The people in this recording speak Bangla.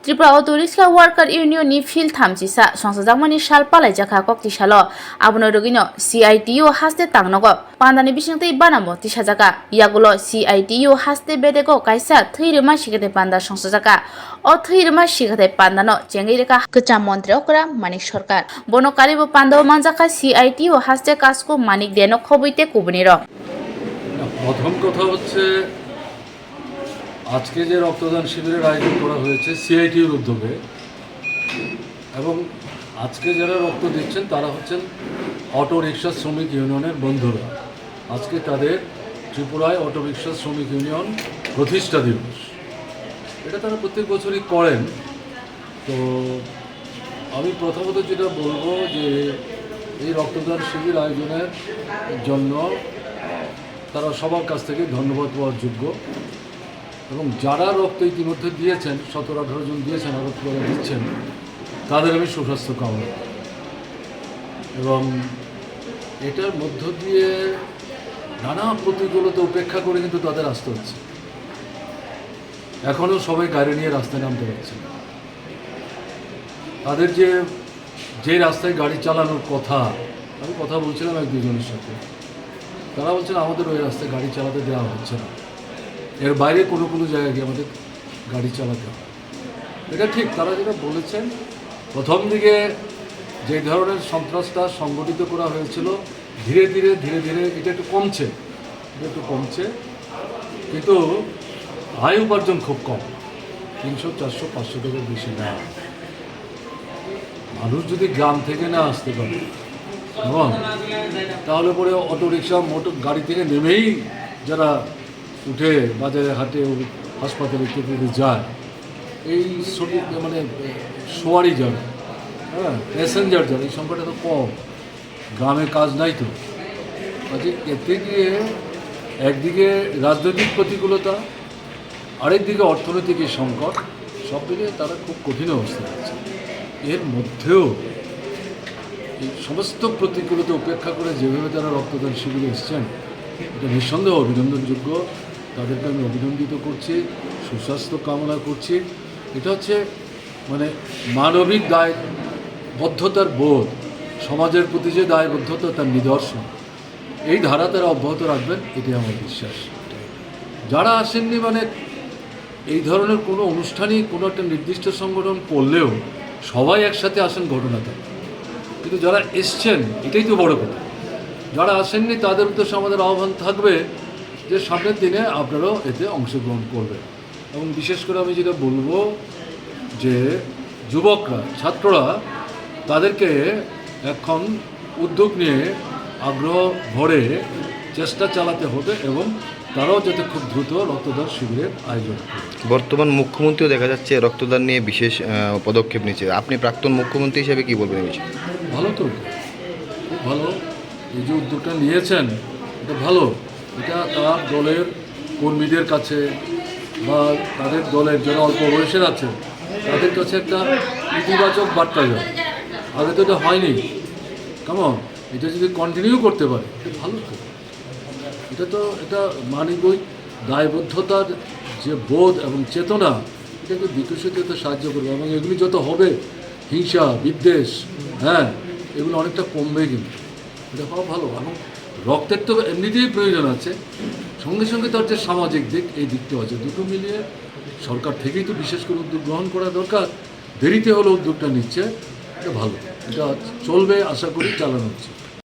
Tripura Auto Rickshaw Worker Union ni Phil Thamchisa Songchajakma ni sal palaijaka kokti salo abono rogino CITU haste tangnogo pandani bisingtei banamo tisajaka yagulo CITU haste bedego kaisa Thwirima sikete panda Songchajaka o Thwirima sikete pandano chengeireka kecham mantri okra Manik Sarkar bono karibo Pandao manjaka CITU haste kasko Manik deno khoboite kubuniro প্রথম কথা হচ্ছে আজকে যে রক্তদান শিবিরের আয়োজন করা হয়েছে সিআইটির উদ্যোগে এবং আজকে যারা রক্ত দিচ্ছেন তারা হচ্ছেন অটো রিক্সা শ্রমিক ইউনিয়নের বন্ধুরা। আজকে তাদের ত্রিপুরায় অটো রিক্সা শ্রমিক ইউনিয়ন প্রতিষ্ঠা দিবস, এটা তারা প্রত্যেক বছরই করেন। তো আমি প্রথমত যেটা বলবো যে এই রক্তদান শিবির আয়োজনের জন্য তারা সবার কাছ থেকে ধন্যবাদ পাওয়ার যোগ্য এবং যারা রক্ত ইতিমধ্যে দিয়েছেন 17-18 জন দিয়েছেন, আরও যারা দিচ্ছেন তাদের আমি সুস্বাস্থ্য কামনা এবং এটার মধ্য দিয়ে নানা প্রতিকূলতা উপেক্ষা করে কিন্তু তাদের আসতে হচ্ছে। এখনও সবাই গাড়ি নিয়ে রাস্তায় নামতে পারছে না। তাদের যে রাস্তায় গাড়ি চালানোর কথা, আমি কথা বলছিলাম এক দুজনের সাথে, তারা বলছেন আমাদের ওই রাস্তায় গাড়ি চালাতে দেওয়া হচ্ছে না, এর বাইরে কোনো কোনো জায়গায় গিয়ে আমাদের গাড়ি চালাতে হয়। এটা ঠিক, তারা যেটা বলেছেন প্রথম দিকে যে ধরনের সন্ত্রাসটা সংগঠিত করা হয়েছিল ধীরে ধীরে এটা একটু কমছে, কিন্তু আয় উপার্জন খুব কম, 300, 400, 500 টাকার বেশি না। মানুষ যদি গ্রাম থেকে না আসতে পারে তাহলে পরে অটো রিক্সা মোটর গাড়ি থেকে নেমেই যারা উঠে বাজারে হাটে হাসপাতালে ইত্যাদি যায়, এই মানে সোয়ারি যারা প্যাসেঞ্জার যারা, এই সংখ্যাটা তো কম, গ্রামে কাজ নাই তো। কাজে এতে গিয়ে একদিকে রাজনৈতিক প্রতিকূলতা, আরেকদিকে অর্থনৈতিক সংকট, সব দিকে তারা খুব কঠিন অবস্থায় আছে। এর মধ্যেও এই সমস্ত প্রতিকূলতা উপেক্ষা করে যেভাবে তারা রক্তদান শিবিরে এসছেন, এটা নিঃসন্দেহ অভিনন্দনযোগ্য। তাদেরকে আমি অভিনন্দিত করছি, সুস্বাস্থ্য কামনা করছি। এটা হচ্ছে মানে মানবিক দায়বদ্ধতার বোধ, সমাজের প্রতি যে দায়বদ্ধতা তার নিদর্শন, এই ধারা তারা অব্যাহত রাখবেন, এটি আমার বিশ্বাস। যারা আসেননি মানে এই ধরনের কোনো অনুষ্ঠানই কোনো একটা নির্দিষ্ট সংগঠন করলেও সবাই একসাথে আসেন ঘটনাটা, কিন্তু যারা এসছেন এটাই তো বড় কথা। যারা আসেননি তাদের উদ্দেশ্যে আমাদের আহ্বান থাকবে যে সামনের দিনে আপনারাও এতে অংশগ্রহণ করবেন। এবং বিশেষ করে আমি যেটা বলবো যে যুবকরা, ছাত্ররা, তাদেরকে এখন উদ্যোগ নিয়ে আগ্রহ ভরে চেষ্টা চালাতে হবে এবং তারাও যাতে খুব দ্রুত রক্তদান শিবিরের আয়োজন করে। বর্তমান মুখ্যমন্ত্রীও দেখা যাচ্ছে রক্তদান নিয়ে বিশেষ পদক্ষেপ নিচ্ছে, আপনি প্রাক্তন মুখ্যমন্ত্রী হিসেবে কী বলবেন? ভালো তো, খুব ভালো। এই যে উদ্যোগটা নিয়েছেন এটা ভালো। এটা তার দলের কর্মীদের কাছে বা তাদের দলের যারা অল্প বয়সের আছে তাদের কাছে একটা ইতিবাচক বার্তা যায়। আগে তো এটা হয়নি, কেমন এটা যদি কন্টিনিউ করতে পারে এটা ভালো তো। এটা মানবিক দায়বদ্ধতার যে বোধ এবং চেতনা, এটাকে বিকশিত হতে সাহায্য করবে এবং এগুলি যত হবে, হিংসা বিদ্বেষ, এগুলো অনেকটা কমবে, কিন্তু এটা হওয়া ভালো। এবং রক্তের তো এমনিতেই প্রয়োজন আছে, সঙ্গে সঙ্গে তার যে সামাজিক দিক, এই দিকটাও আছে। দুটো মিলিয়ে সরকার থেকেই তো বিশেষ করে উদ্যোগ গ্রহণ করা দরকার। দেরিতে হলো উদ্যোগটা নিচ্ছে, এটা ভালো, এটা চলবে, আশা করি চালানো হচ্ছে।